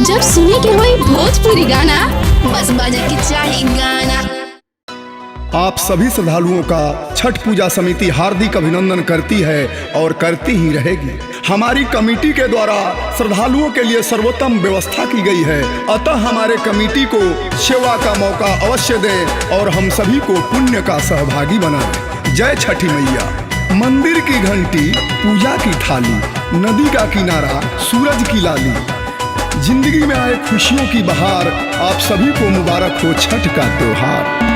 जब सुने के होई भोजपुरी गाना, बस बजे के चाही गाना। आप सभी श्रद्धालुओं का छठ पूजा समिति हार्दिक अभिनंदन करती है और करती ही रहेगी। हमारी कमेटी के द्वारा श्रद्धालुओं के लिए सर्वोत्तम व्यवस्था की गई है, अतः हमारे कमेटी को सेवा का मौका अवश्य दें और हम सभी को पुण्य का सहभागी बनाएं। जय छठी मैया। मंदिर की घंटी, पूजा की थाली, नदी का किनारा, सूरज की लाली, जिंदगी में आए खुशियों की बहार, आप सभी को मुबारक हो छठ का त्योहार।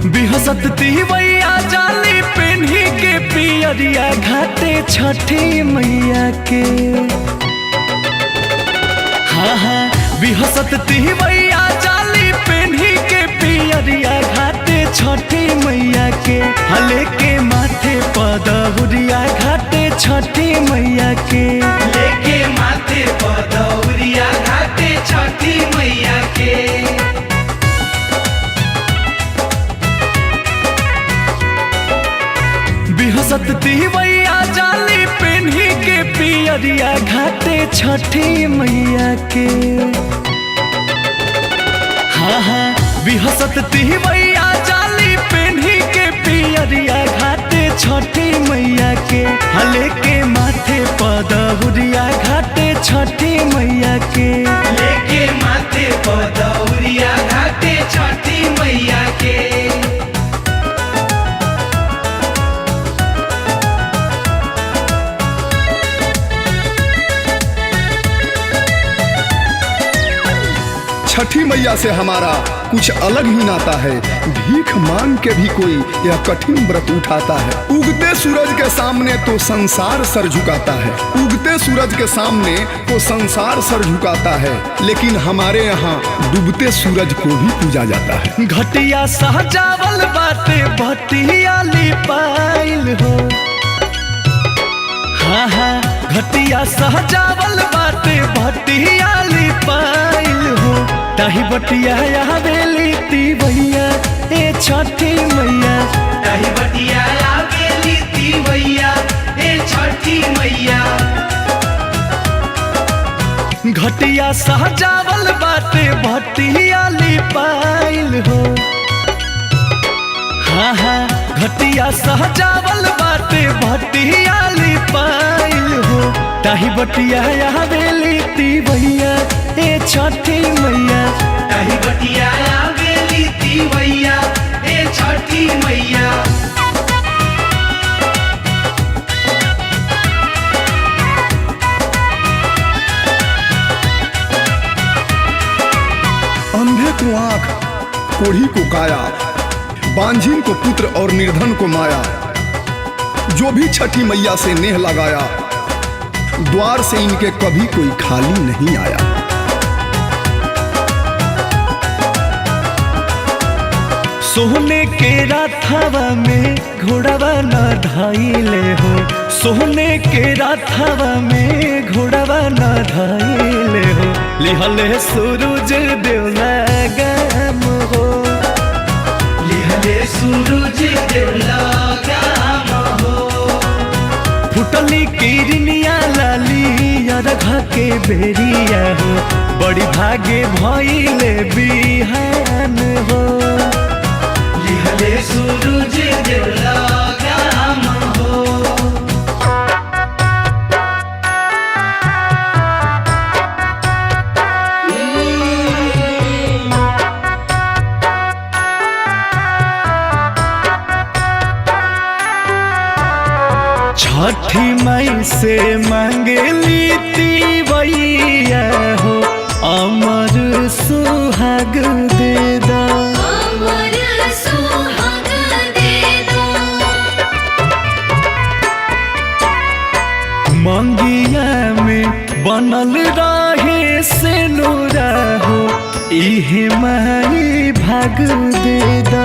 बिहसत तिवैया जाली पेन्ही के पियरिया घाटे छठी मैया के। हाँ हाँ बिहसत तिवैया जाली पेन्ही के पियरिया घाटे छठी मैया के। हले के माथे पदौरिया घाटे छठी मैया के। लेके माथे पदौरिया घाटे छठी मैया के। बिहसत तिवैया जाली पेन्ही के पियरिया घाटे छठी मैया के। हाँ हाँ बिहसत तिवैया जाली पेन्ही के पियरिया घाटे छठी मैया के। हले के माथे पदौरिया घाटे छठी मैया के। लेके माथे पदौरिया घाटे छठी मैया के। छठी मैया से हमारा कुछ अलग ही नाता है। भीख मांग के भी कोई यह कठिन व्रत उठाता है। उगते सूरज के सामने तो संसार सर झुकाता है। उगते सूरज के सामने तो संसार सर झुकाता है, लेकिन हमारे यहाँ डूबते सूरज को भी पूजा जाता है। घटिया सहजावल बाटे भटिया लिपाइल हो। हाँ हाँ घटिया सहजावल बाटे भटिया लिपाइल हो। ताही बटिया आवेली तिवैया ए छठी मैया। ताही बटिया आवेली तिवैया ए छठी मैया। घटिया सहजावल बाटे भटिया लिपाइल हो। हाँ हाँ घटिया सहजावल बाटे भटिया लिपाइल हो। ताही बटिया आवेली तिवैया ए छठी मैया। ताही बटिया आवेली तिवैया ए छठी मैया। अंधे को आंख, कोढ़ी को काया, बांझिन को पुत्र और निर्धन को माया। जो भी छठी मैया से नेह लगाया, द्वार से इनके कभी कोई खाली नहीं आया। सोने के राथावा में घोड़ावा न धाइले हो। सोने के राथावा में घोड़ावा न धाइले हो। लिहले सूरज देव लगाम हो। लिहले सूरज देव लगाम हो। फुटली किरनिया लाली अरघा के बेरिया हो। बड़ी भागे भइले बिहान हो। लिहले सूरज देव लगाम हो। छठी माई से मांगेली तिवैया हो। अमर सुहाग दे दा। मंगिया में बनल रहे से नूरा हो। इहे माई भाग दे दा।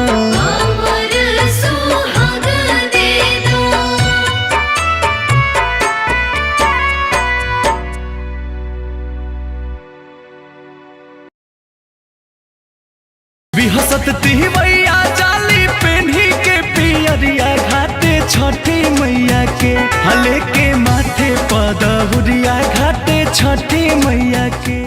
बिहसत तिवैया जाली पेन्ही के पियरिया घाटे छठी मैया के। हले के माथे पदौरिया घाटे छठी मैया के।